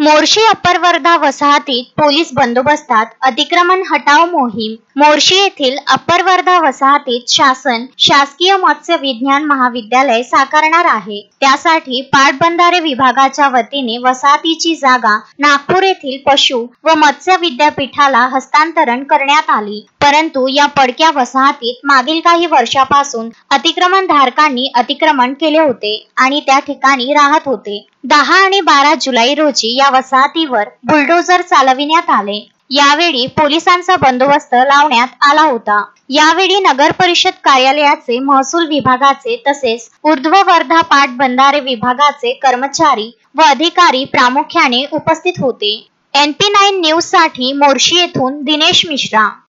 Morshi upper Wardha वसाहतीत police बंदोबस्तात अतिक्रमण हटाव मोहीम. मोर्शी येथील अप्पर वर्धा वसाहतीत शासकीय मत्स्य विज्ञान महाविद्यालय साकारणार आहे. त्यासाठी पाटबंधारे विभागाच्या वतीने वसाहतीची जागा नागपूर येथील पशु व मत्स्य विद्यापीठाला हस्तांतरण करण्यात आली. परंतु या पडक्या वसाहतीत मागील काही वर्षापासून अतिक्रमण धारकांनी अतिक्रमण केले होते आणि त्या ठिकाणी राहत होते. 10 आणि 12 जुलै रोजी या वसाहतीवर बुलडोझर चालविण्यात आले. यावेळी पोलिसांचा बंदोबस्त लावण्यात आला होता. यावेळी नगर परिषद कार्यालयाचे, महसूल विभागाचे तसेच ऊर्ध्व वर्धा पाटबंधारे विभागाचे कर्मचारी व अधिकारी प्रामुख्याने उपस्थित होते. NP9 न्यूज साठी मोर्शी येथून दिनेश मिश्रा.